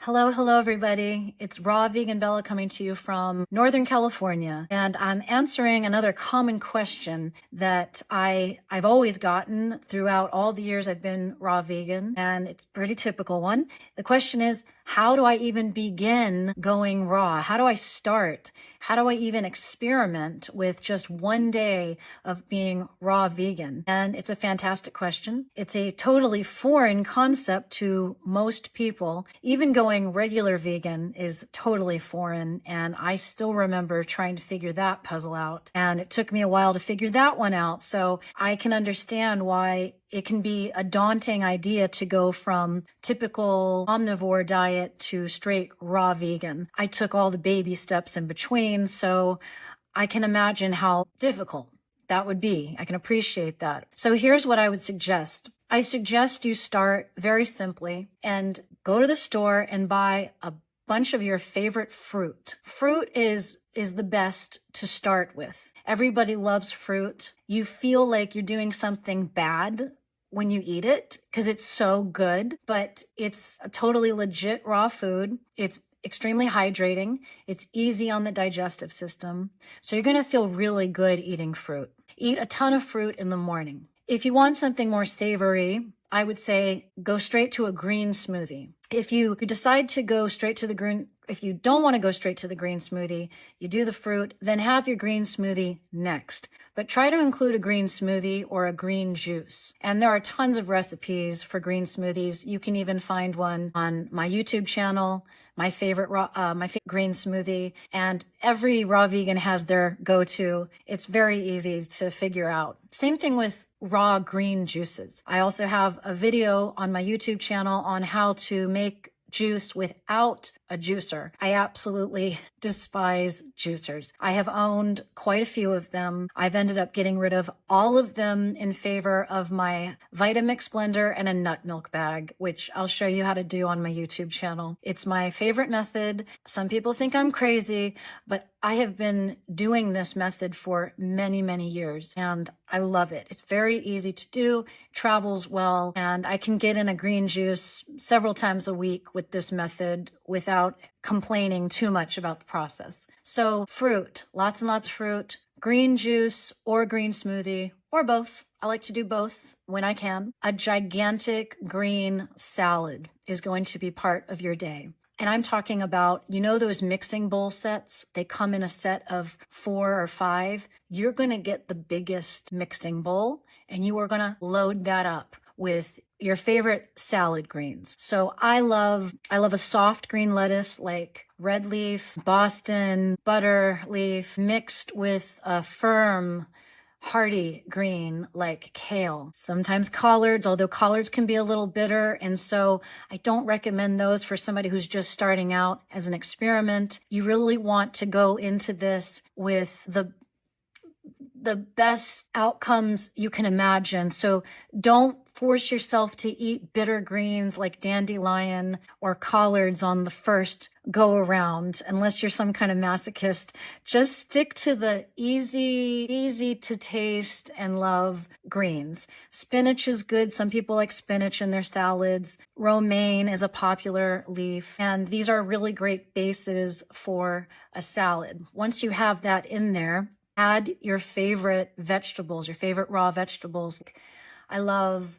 Hello, everybody. It's Raw Vegan Bella coming to you from Northern California, and I'm answering another common question that I've always gotten throughout all the years I've been raw vegan, and it's a pretty typical one. The question is, how do I even begin going raw? How do I start? How do I even experiment with just one day of being raw vegan? And it's a fantastic question. It's a totally foreign concept to most people. Even going regular vegan is totally foreign, and I still remember trying to figure that puzzle out. And it took me a while to figure that one out. So I can understand why it can be a daunting idea to go from typical omnivore diet to straight raw vegan. I took all the baby steps in between, so I can imagine how difficult that would be. I can appreciate that. So here's what I would suggest. I suggest you start very simply and go to the store and buy a bunch of your favorite fruit. Fruit is the best to start with. Everybody loves fruit. You feel like you're doing something bad when you eat it because it's so good, but it's a totally legit raw food. It's extremely hydrating. It's easy on the digestive system. So you're going to feel really good eating fruit. Eat a ton of fruit in the morning. If you want something more savory, I would say go straight to a green smoothie. If you decide to go straight to the green, if you don't want to go straight to the green smoothie, you do the fruit, then have your green smoothie next. But try to include a green smoothie or a green juice. And there are tons of recipes for green smoothies. You can even find one on my YouTube channel, my favorite green smoothie, and every raw vegan has their go-to. It's very easy to figure out. Same thing with raw green juices. I also have a video on my YouTube channel on how to make juice without a juicer. I absolutely despise juicers. I have owned quite a few of them. I've ended up getting rid of all of them in favor of my Vitamix blender and a nut milk bag, which I'll show you how to do on my YouTube channel. It's my favorite method. Some people think I'm crazy, but I have been doing this method for many, many years, and I love it. It's very easy to do, travels well, and I can get in a green juice several times a week with this method without complaining too much about the process. So fruit, lots and lots of fruit, green juice or green smoothie or both. I like to do both when I can. A gigantic green salad is going to be part of your day. And I'm talking about, those mixing bowl sets? They come in a set of 4 or 5. You're going to get the biggest mixing bowl, and you are going to load that up with your favorite salad greens. So I love a soft green lettuce like red leaf, Boston, butter leaf, mixed with a firm hearty green like kale. Sometimes collards, although collards can be a little bitter, and so I don't recommend those for somebody who's just starting out as an experiment. You really want to go into this with the best outcomes you can imagine. So don't force yourself to eat bitter greens like dandelion or collards on the first go around, unless you're some kind of masochist. Just stick to the easy to taste and love greens. Spinach is good. Some people like spinach in their salads. Romaine is a popular leaf, and these are really great bases for a salad. Once you have that in there, add your favorite vegetables, your favorite raw vegetables. I love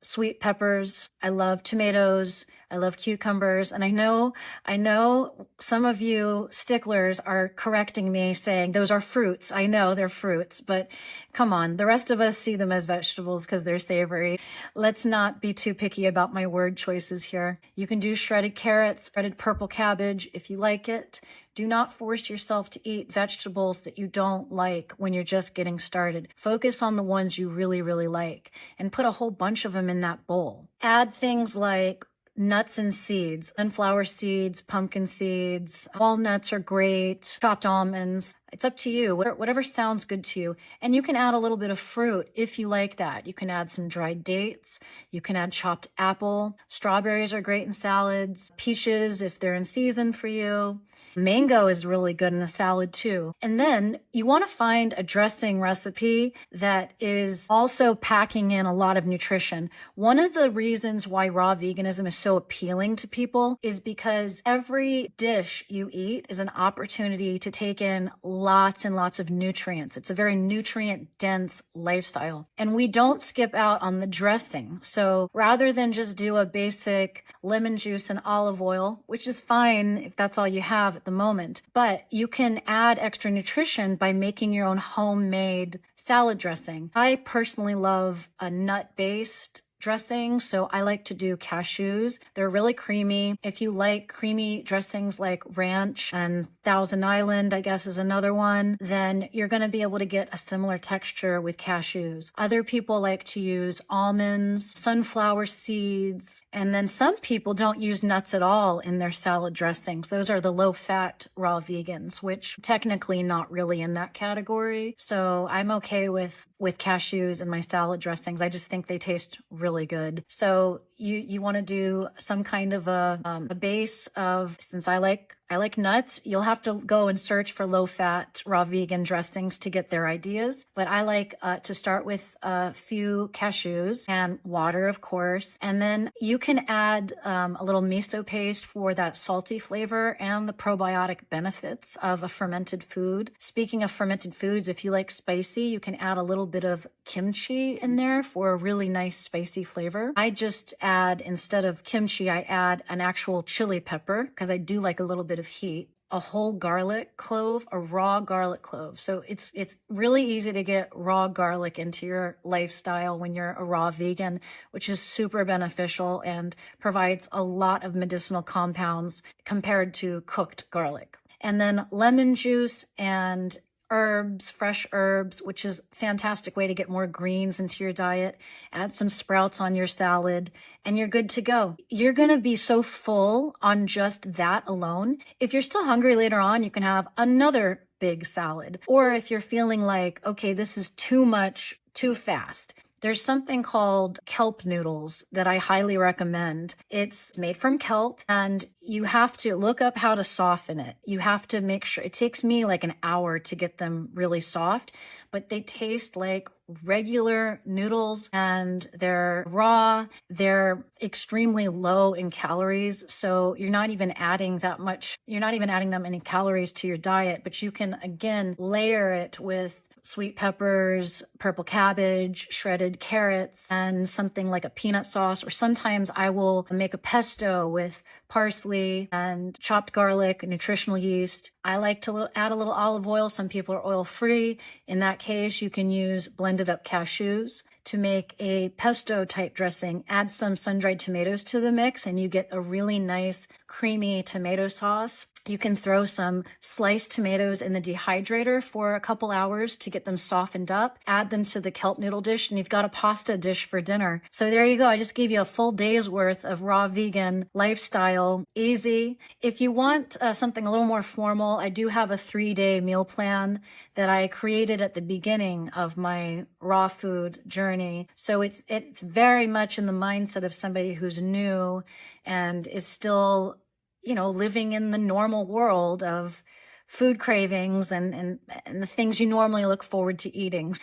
sweet peppers. I love tomatoes. I love cucumbers. And I know some of you sticklers are correcting me saying those are fruits. I know they're fruits, but come on. The rest of us see them as vegetables because they're savory. Let's not be too picky about my word choices here. You can do shredded carrots, shredded purple cabbage if you like it. Do not force yourself to eat vegetables that you don't like when you're just getting started. Focus on the ones you really, really like and put a whole bunch of them in that bowl. Add things like nuts and seeds, sunflower seeds, pumpkin seeds, walnuts are great, chopped almonds. It's up to you, whatever sounds good to you. And you can add a little bit of fruit if you like that. You can add some dried dates. You can add chopped apple. Strawberries are great in salads. Peaches, if they're in season for you. Mango is really good in a salad too. And then you want to find a dressing recipe that is also packing in a lot of nutrition. One of the reasons why raw veganism is so appealing to people is because every dish you eat is an opportunity to take in lots and lots of nutrients. It's a very nutrient dense lifestyle. And we don't skip out on the dressing. So rather than just do a basic lemon juice and olive oil, which is fine if that's all you have at the moment, but you can add extra nutrition by making your own homemade salad dressing. I personally love a nut-based dressing, so I like to do cashews. They're really creamy. If you like creamy dressings like ranch and Thousand Island, I guess is another one, then you're going to be able to get a similar texture with cashews. Other people like to use almonds, sunflower seeds, and then some people don't use nuts at all in their salad dressings. Those are the low-fat raw vegans, which technically not really in that category. So I'm okay with cashews in my salad dressings. I just think they taste really good. So you want to do some kind of a base of, since I like nuts, you'll have to go and search for low-fat raw vegan dressings to get their ideas. But I like to start with a few cashews and water, of course. And then you can add a little miso paste for that salty flavor and the probiotic benefits of a fermented food. Speaking of fermented foods, if you like spicy, you can add a little bit of kimchi in there for a really nice spicy flavor. I just add, instead of kimchi, I add an actual chili pepper because I do like a little bit of heat, a whole garlic clove, a raw garlic clove. So it's really easy to get raw garlic into your lifestyle when you're a raw vegan, which is super beneficial and provides a lot of medicinal compounds compared to cooked garlic. And then lemon juice and herbs, fresh herbs, which is a fantastic way to get more greens into your diet. Add some sprouts on your salad and you're good to go. You're going to be so full on just that alone. If you're still hungry later on, you can have another big salad. Or if you're feeling like, okay, this is too much, too fast, there's something called kelp noodles that I highly recommend. It's made from kelp and you have to look up how to soften it. You have to make sure, it takes me like an hour to get them really soft, but they taste like regular noodles and they're raw. They're extremely low in calories. So you're not even adding that many calories to your diet, but you can again layer it with sweet peppers, purple cabbage, shredded carrots, and something like a peanut sauce. Or sometimes I will make a pesto with parsley and chopped garlic, nutritional yeast. I like to add a little olive oil. Some people are oil-free. In that case, you can use blended up cashews to make a pesto type dressing. Add some sun-dried tomatoes to the mix and you get a really nice creamy tomato sauce. You can throw some sliced tomatoes in the dehydrator for a couple hours to get them softened up. Add them to the kelp noodle dish and you've got a pasta dish for dinner. So there you go. I just gave you a full day's worth of raw vegan lifestyle. Easy. If you want something a little more formal, I do have a 3-day meal plan that I created at the beginning of my raw food journey. So it's very much in the mindset of somebody who's new and is still living in the normal world of food cravings and the things you normally look forward to eating.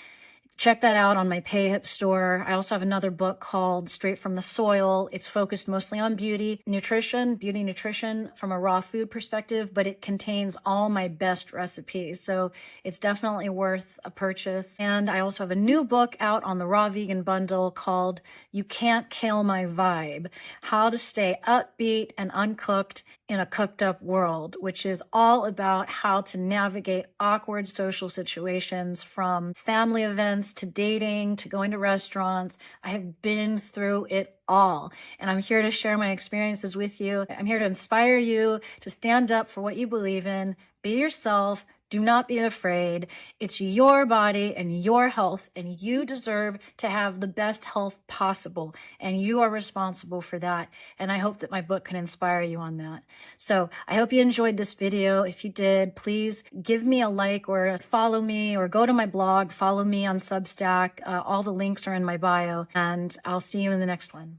Check that out on my PayHip store. I also have another book called Straight from the Soil. It's focused mostly on beauty nutrition from a raw food perspective, but it contains all my best recipes. So it's definitely worth a purchase. And I also have a new book out on the Raw Vegan Bundle called You Can't Kill My Vibe: How to Stay Upbeat and Uncooked in a Cooked Up World, which is all about how to navigate awkward social situations, from family events to dating to going to restaurants. I have been through it all, and I'm here to share my experiences with you. I'm here to inspire you to stand up for what you believe in, be yourself, Do not be afraid. It's your body and your health, and you deserve to have the best health possible, and you are responsible for that. And I hope that my book can inspire you on that. So I hope you enjoyed this video. If you did, please give me a like or follow me, or go to my blog, follow me on Substack. All the links are in my bio, and I'll see you in the next one.